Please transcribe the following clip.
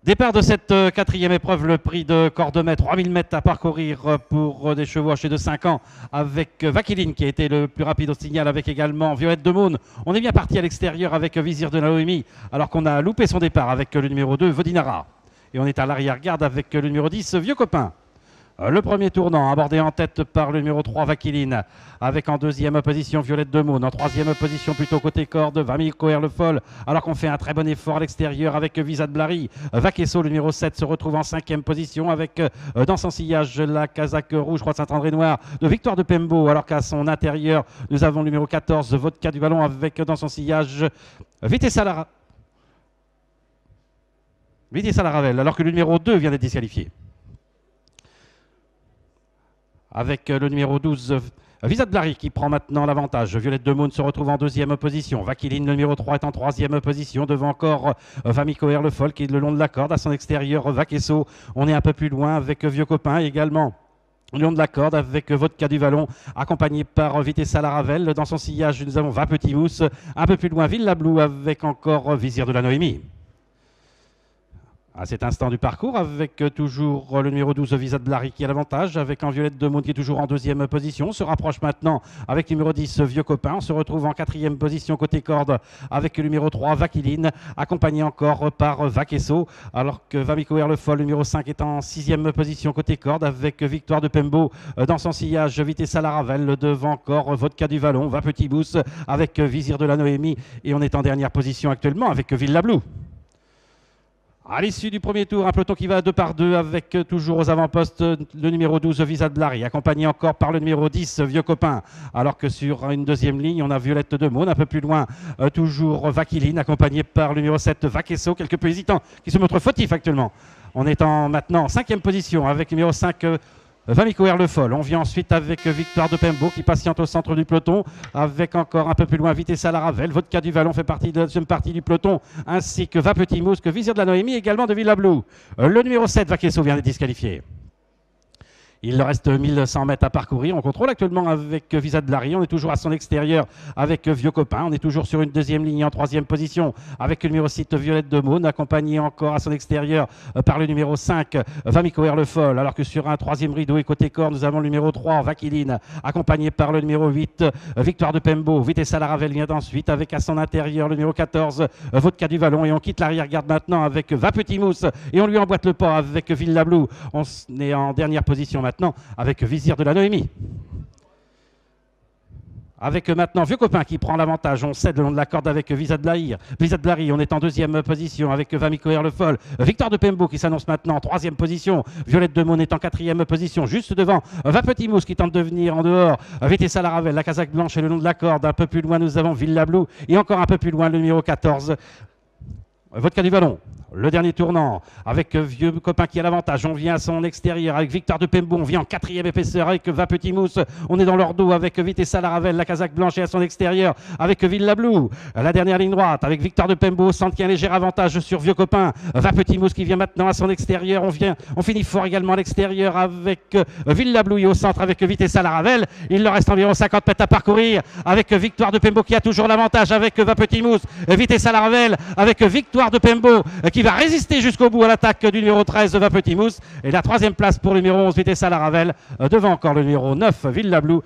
Départ de cette quatrième épreuve, le prix de Cordemais, 3000 mètres à parcourir pour des chevaux âgés de 5 ans avec Vaquiline qui a été le plus rapide au signal, avec également Violette de Maune. On est bien parti à l'extérieur avec Vizir de Naomi alors qu'on a loupé son départ avec le numéro 2, Vodinara. Et on est à l'arrière-garde avec le numéro 10, Vieux Copain. Le premier tournant abordé en tête par le numéro 3 Vaquiline, avec en deuxième position Violette de Maune, en troisième position plutôt côté corde Vamico le Foll, alors qu'on fait un très bon effort à l'extérieur avec Visa de Blary. Vaquesso, le numéro 7, se retrouve en cinquième position avec dans son sillage la casaque rouge, Roi de Saint-André noir de Victoire de Pembo, alors qu'à son intérieur nous avons le numéro 14 Vodka du Ballon avec dans son sillage Vitessa Laravel, alors que le numéro 2 vient d'être disqualifié. Avec le numéro 12, Visa de Blary qui prend maintenant l'avantage. Violette de Maune se retrouve en deuxième position. Vaquiline, le numéro 3, est en troisième position. Devant encore Vamico le Foll qui est le long de la corde. À son extérieur, Vaquesso. On est un peu plus loin avec Vieux Copain également. Le long de la corde avec Vodka du Vallon, accompagné par Vitessa Laravel. Dans son sillage, nous avons 20 Petits Mousse. Un peu plus loin, Villa Blue avec encore Vizir de la Noémie. À cet instant du parcours, avec toujours le numéro 12 Visa de Blary qui a l'avantage, avec en Violette de Maune qui est toujours en deuxième position. On se rapproche maintenant avec le numéro 10 Vieux Copain. On se retrouve en quatrième position côté corde avec le numéro 3 Vaquiline, accompagné encore par Vaquesso, alors que Vamico le Foll, le numéro 5, est en sixième position côté corde avec Victoire de Pembo dans son sillage. Vitessa Laravel devant encore Vodka du Vallon, Va Petit Bousse avec Vizir de la Noémie, et on est en dernière position actuellement avec Villa Blue. À l'issue du premier tour, un peloton qui va 2 par 2 avec toujours aux avant-postes le numéro 12 Visa de Blary, accompagné encore par le numéro 10 Vieux Copain. Alors que sur une deuxième ligne, on a Violette de Maune, un peu plus loin, toujours Vaquiline, accompagné par le numéro 7 Vaquesso, quelque peu hésitant, qui se montre fautif actuellement. On est maintenant en cinquième position avec le numéro 5 Vamico le Foll. On vient ensuite avec Victoire de Pembo qui patiente au centre du peloton, avec encore un peu plus loin Vitessa Laravel. Vodka du Vallon fait partie de la deuxième partie du peloton, ainsi que Va Petit Mousse, que Vizir de la Noémie, également de Villa Blue. Le numéro 7 Vaquesso vient d'être disqualifié. Il leur reste 1100 mètres à parcourir. On contrôle actuellement avec Visa de Blary. On est toujours à son extérieur avec Vieux Copain. On est toujours sur une deuxième ligne en troisième position avec le numéro 6 Violette de Maune, accompagné encore à son extérieur par le numéro 5 Vamico le Foll. Alors que sur un troisième rideau et côté corps, nous avons le numéro 3 Vaquiline, accompagné par le numéro 8 Victoire de Pembo. Vitessa Laravel vient ensuite avec à son intérieur le numéro 14 Vodka du Vallon. Et on quitte l'arrière-garde maintenant avec Va Petit Mousse et on lui emboîte le pas avec Villa Blue. On est en dernière position maintenant avec Vizir de la Noémie. Avec maintenant Vieux Copain qui prend l'avantage. On cède le long de la corde avec Visa de Blary. On est en deuxième position avec Vamico le Foll. Victoire de Pembo qui s'annonce maintenant en troisième position. Violette de Maune est en quatrième position. Juste devant Va Petit Mousse qui tente de venir en dehors. Vitessa Laravel, la casaque blanche et le long de la corde. Un peu plus loin, nous avons Villa Blue. Et encore un peu plus loin, le numéro 14. Vodka du Vallon. Le dernier tournant avec Vieux Copain qui a l'avantage. On vient à son extérieur avec Victoire de Pembo. On vient en quatrième épaisseur avec Va Petit Mousse. On est dans leur dos avec Vitessa Laravel, la casaque blanche, et à son extérieur avec Villa Blue. La dernière ligne droite avec Victoire de Pembo au centre qui a un léger avantage sur Vieux Copain. Va Petit Mousse qui vient maintenant à son extérieur. On finit fort également à l'extérieur avec Villa Blue et au centre avec Vitessa Laravel. Il leur reste environ 50 mètres à parcourir avec Victoire de Pembo qui a toujours l'avantage avec Va Petit Mousse. Vitessa Laravel avec Victoire de Pembo qui va résister jusqu'au bout à l'attaque du numéro 13 Va Petit Mousse. Et la troisième place pour le numéro 11 Vitessa Laravel, devant encore le numéro 9 Villa Blue.